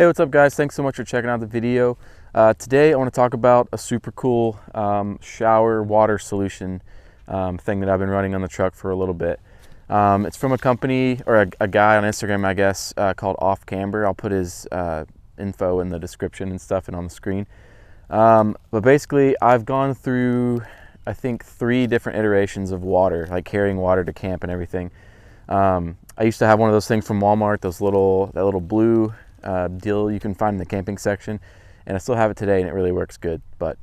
Hey, what's up guys? Thanks so much for checking out the video. Today I want to talk about a super cool shower water solution thing that I've been running on the truck for a little bit. It's from a company, or a guy on Instagram, I guess, called Off Camber. I'll put his info in the description and stuff and on the screen. But basically I've gone through, I think, 3 different iterations of water, like carrying water to camp and everything. I used to have one of those things from Walmart, that little blue deal you can find in the camping section, and I still have it today and it really works good. But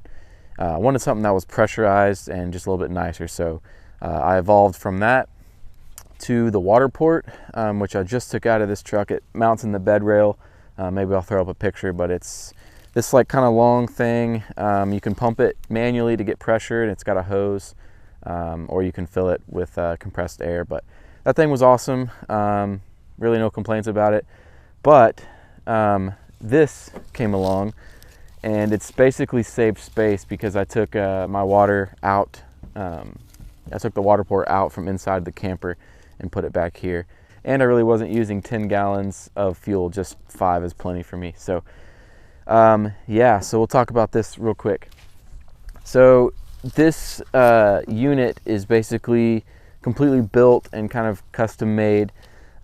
I wanted something that was pressurized and just a little bit nicer, so I evolved from that to the water port, which I just took out of this truck. It mounts in the bed rail. Maybe I'll throw up a picture, but it's this like kind of long thing. You can pump it manually to get pressure, and it's got a hose, or you can fill it with compressed air. But that thing was awesome. Really no complaints about it. But this came along, and it's basically saved space because I took my water out. I took the water port out from inside the camper and put it back here. And I really wasn't using 10 gallons of fuel, just 5 is plenty for me. So yeah, so we'll talk about this real quick. So this unit is basically completely built and kind of custom made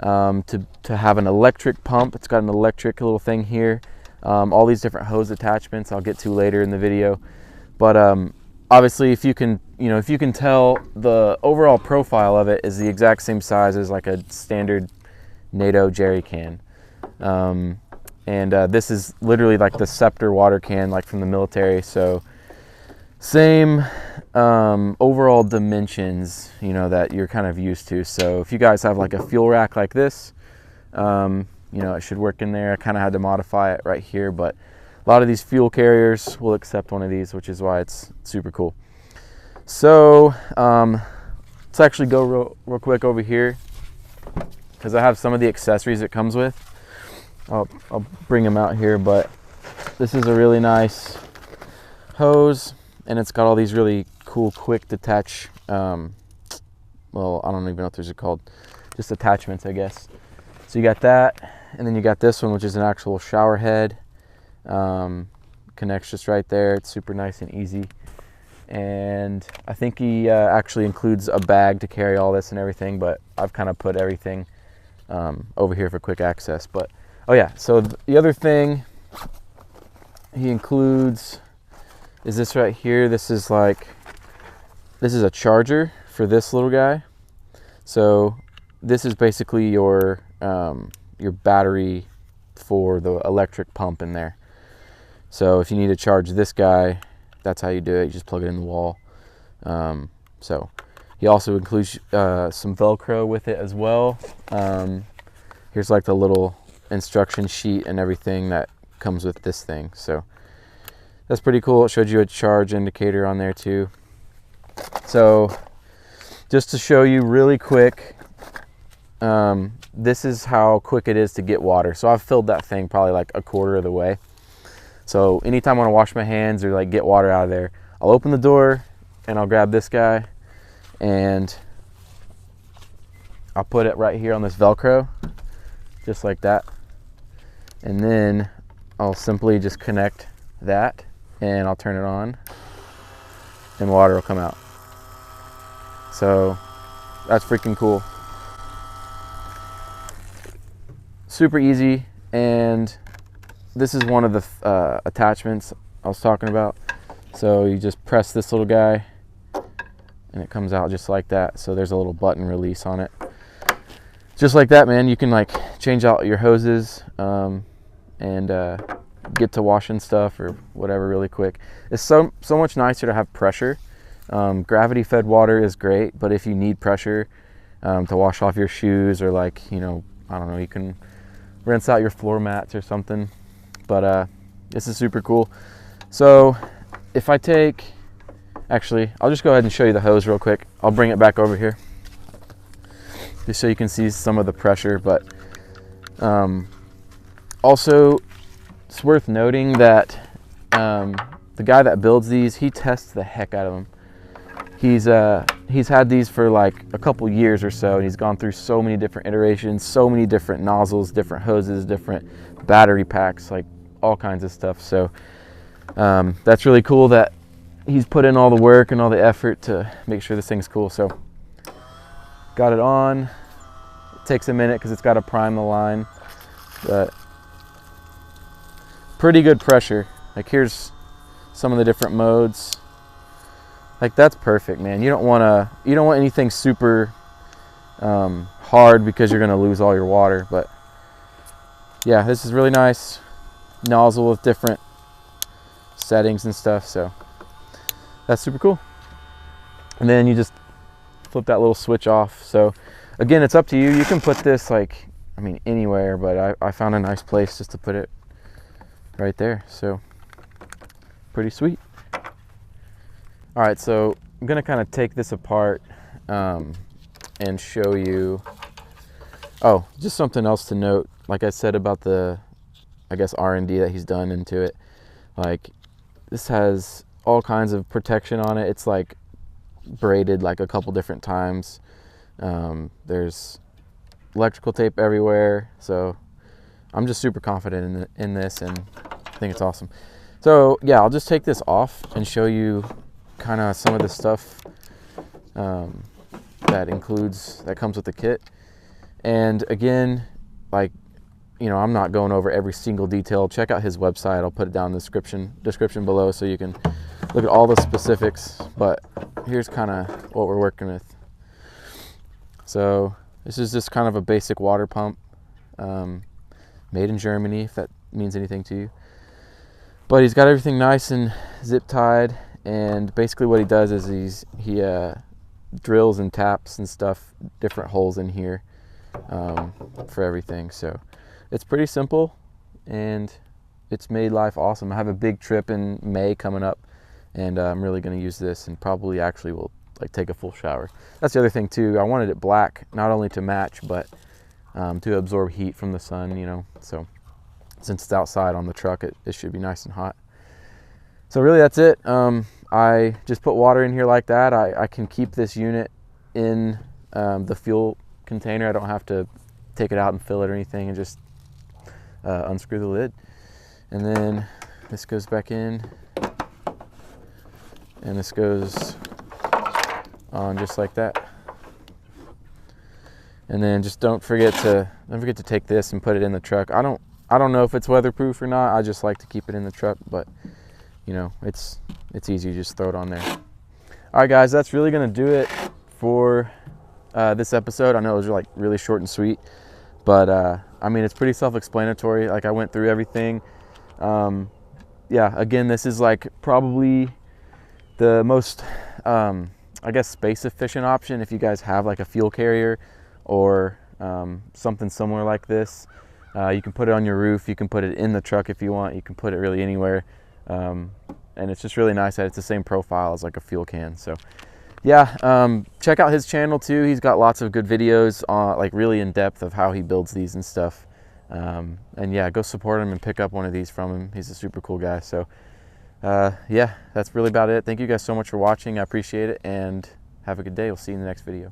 to have an electric pump. It's got an electric little thing here, all these different hose attachments I'll get to later in the video. But obviously, if you can tell, the overall profile of it is the exact same size as like a standard NATO jerry can. And this is literally like the Scepter water can, like from the military. So same overall dimensions, that you're kind of used to. So if you guys have like a fuel rack like this, it should work in there. I kind of had to modify it right here, but a lot of these fuel carriers will accept one of these, which is why it's super cool. So let's actually go real quick over here, because I have some of the accessories it comes with. I'll bring them out here, but this is a really nice hose, and it's got all these really cool quick detach, well, I don't even know what those are called, just attachments, I guess. So you got that, and then you got this one, which is an actual shower head. Connects just right there. It's super nice and easy. And I think he actually includes a bag to carry all this and everything, but I've kind of put everything over here for quick access. But oh yeah, so the other thing he includes is this right here. This is a charger for this little guy. So this is basically your battery for the electric pump in there. So if you need to charge this guy, that's how you do it. You just plug it in the wall. So he also includes some Velcro with it as well. Here's like the little instruction sheet and everything that comes with this thing. So that's pretty cool. It showed you a charge indicator on there too. So just to show you really quick, this is how quick it is to get water. So I've filled that thing probably like a quarter of the way. So anytime I want to wash my hands or like get water out of there, I'll open the door and I'll grab this guy and I'll put it right here on this Velcro, just like that. And then I'll simply just connect that and I'll turn it on and water will come out. So that's freaking cool. Super easy. And this is one of the attachments I was talking about. So you just press this little guy and it comes out just like that. So there's a little button release on it. Just like that, man. You can like change out your hoses and get to washing stuff or whatever really quick. It's so much nicer to have pressure. Gravity fed water is great, but if you need pressure to wash off your shoes, or like, I don't know, you can rinse out your floor mats or something. But this is super cool. So if I actually, I'll just go ahead and show you the hose real quick. I'll bring it back over here just so you can see some of the pressure. But also, it's worth noting that the guy that builds these, he tests the heck out of them. He's he's had these for like a couple years or so, and he's gone through so many different iterations, so many different nozzles, different hoses, different battery packs, like all kinds of stuff. So that's really cool that he's put in all the work and all the effort to make sure this thing's cool. So got it on. It takes a minute because it's got to prime the line, but pretty good pressure. Like here's some of the different modes. Like that's perfect, man. You don't want anything super hard because you're gonna lose all your water. But yeah, this is really nice nozzle with different settings and stuff. So that's super cool. And then you just flip that little switch off. So again, it's up to you. You can put this like, I mean, anywhere, but I found a nice place just to put it right there. So pretty sweet. All right, so I'm gonna kind of take this apart and show you. Oh, just something else to note. Like I said about the, I guess, R&D that he's done into it. Like this has all kinds of protection on it. It's like braided like a couple different times. There's electrical tape everywhere. So I'm just super confident in this, and I think it's awesome. So yeah, I'll just take this off and show you kind of some of the stuff that comes with the kit. And again, like, you know, I'm not going over every single detail. Check out his website. I'll put it down in the description below so you can look at all the specifics. But here's kind of what we're working with. So this is just kind of a basic water pump, made in Germany, if that means anything to you. But he's got everything nice and zip tied. And basically what he does is he drills and taps and stuff, different holes in here for everything. So it's pretty simple, and it's made life awesome. I have a big trip in May coming up, and I'm really going to use this, and probably actually will like take a full shower. That's the other thing too. I wanted it black, not only to match, but to absorb heat from the sun, you know. So since it's outside on the truck, it should be nice and hot. So really that's it. I just put water in here like that. I can keep this unit in the fuel container. I don't have to take it out and fill it or anything, and just unscrew the lid. And then this goes back in, and this goes on just like that. And then just don't forget to take this and put it in the truck. I don't know if it's weatherproof or not. I just like to keep it in the truck, but you know, it's easy. You just throw it on there. All right, guys, that's really gonna do it for this episode. I know it was like really short and sweet, but I mean, it's pretty self-explanatory. Like I went through everything. Yeah, again, this is like probably the most, I guess, space efficient option if you guys have like a fuel carrier or something similar like this. You can put it on your roof. You can put it in the truck if you want. You can put it really anywhere. And it's just really nice that it's the same profile as like a fuel can. So yeah, check out his channel too. He's got lots of good videos on like really in depth of how he builds these and stuff. And yeah, go support him and pick up one of these from him. He's a super cool guy. So yeah, that's really about it. Thank you guys so much for watching. I appreciate it, and have a good day. We'll see you in the next video.